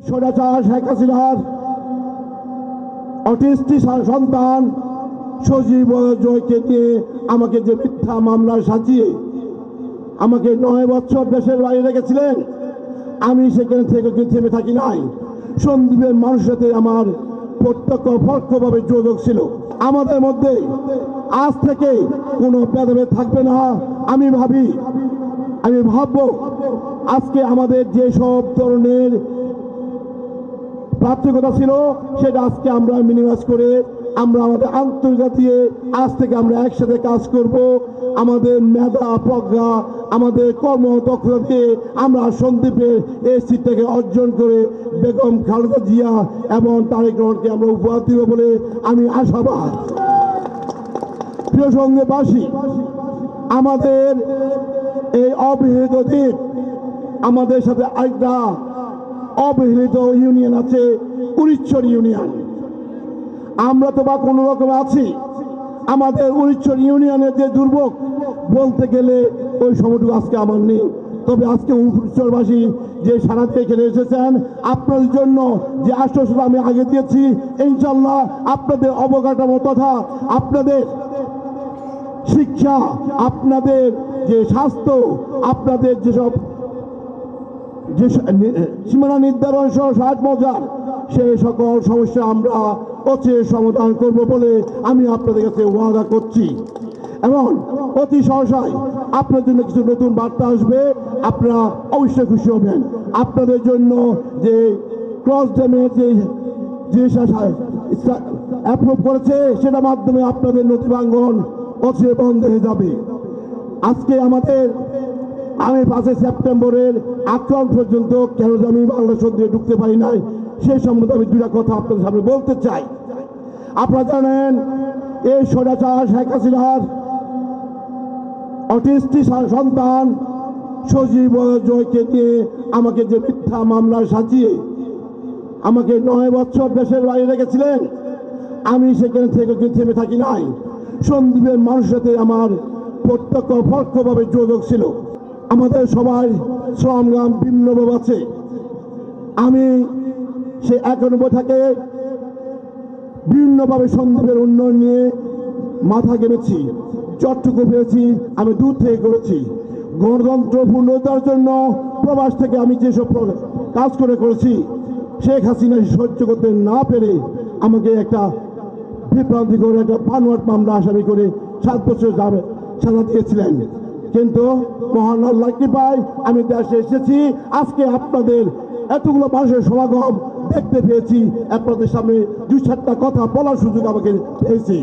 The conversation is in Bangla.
স্বৈরাচার শেখ হাসিনার অটিস্টিক সন্তান সজীব জয়কে নিয়ে আমাকে যে মিথ্যা মামলা সাজিয়ে আমাকে 9 বছর দেশের বাইরে রেখেছিলেন, আমি সেখানে থেকে থেমে থাকি নাই। সন্দ্বীপের মানুষের সাথে আমার প্রত্যক্ষ পরোক্ষভাবে যোগাযোগ ছিল। আমাদের মধ্যে আজ থেকে কোনো ভেদাভেদ থাকবে না। আমি ভাববো আজকে আমাদের যে সব ধরনের প্রাথমিকতা ছিল সেটা আজকে আমরা মিনিমাইজ করে আমরা আমাদের আন্তর্জাতিক আজ থেকে আমরা একসাথে কাজ করব। আমাদের মেধা প্রজ্ঞা আমাদের কর্মদক্ষতা দিয়ে আমরা সন্দ্বীপের এই সিটটাকে অর্জন করে বেগম খালেদা জিয়া এবং তারেক রহমানকে আমরা উপহার দিব বলে আমি আশাবাদ। প্রিয় সঙ্গীবাসী, আমাদের এই অবহেলিত দ্বীপ, আমাদের সাথে আরেকটা অবহেলিত ইউনিয়ন আছে, উড়িষ্যর ইউনিয়ন। আমরা তো বা কোনো রকম আছি। আমাদের উড়িষ্যর ইউনিয়নের যে দুর্ভোগ বলতে গেলে ওই সময়টুকু আজকে আমার নেই। তবে আজকে উড়িষ্যবাসী যে সারা এখানে এসেছেন, আপনাদের জন্য যে আশ্বাসন আমি আগে দিয়েছি, ইনশাল্লাহ আপনাদের অবকাঠামো তথা আপনাদের শিক্ষা, আপনাদের যে স্বাস্থ্য, আপনাদের যেসব যে সীমানা নির্ধারণ সহ 60 মজার সেই সকল সমস্যা আমরা অচিরে সমাধান করব বলে আমি আপনাদের কাছে ওয়াদা করছি। এবং অতি সহসায় আপনার জন্য কিছু নতুন বার্তা আসবে, আপনারা অবশ্যই খুশি হবেন। আপনাদের জন্য যে ক্রস ড্যামের যে জিনিস অ্যাপ্রুভ করেছে সেটার মাধ্যমে আপনাদের নদী ভাঙ্গন অচিরে বন্ধ হয়ে যাবে। আজকে আমি 5 সেপ্টেম্বরের আক্রমণ পর্যন্ত কেন আমি বাংলাদেশ দিয়ে ঢুকতে পারি নাই সেই সম্বন্ধে আমি দুটা কথা আপনাদের সামনে বলতে চাই। আপনারা জানেন এই স্বৈরাচার শেখ হাসিনার অটিস্টিক সন্তান সজীব জয়কে নিয়ে আমাকে যে মিথ্যা মামলা সাজিয়ে আমাকে 9 বছর দেশের বাইরে রেখেছিলেন, আমি সেখানে থেকে থেমে থাকি নাই। সন্দ্বীপের মানুষের সাথে আমার প্রত্যক্ষ পরোক্ষভাবে যোগাযোগ ছিল। আমাদের সবাই সংগ্রাম ভিন্নভাবে আছে। আমি সে 91 থেকে বিভিন্নভাবে সন্দ্বীপের উন্নয়ন নিয়ে মাথা ঘেমেছি, যতটুকু পেয়েছি আমি দূর থেকে করেছি। গণতন্ত্র পুনরুদ্ধার জন্য প্রবাস থেকে আমি যেসব কাজ করেছি, শেখ হাসিনা সহ্য করতে না পেরে আমাকে একটা বিভ্রান্তিকর একটা বানোয়াট মামলা আসামি করে 7 বছর সাজা দিয়েছিলেন। কিন্তু মহান আল্লাহ কৃপায় আমি দেশে এসেছি। আজকে আপনাদের এতগুলো মানুষের সমাগম দেখতে পেয়েছি, আপনাদের সামনে 2-4টা কথা বলার সুযোগ আমাকে পেয়েছি।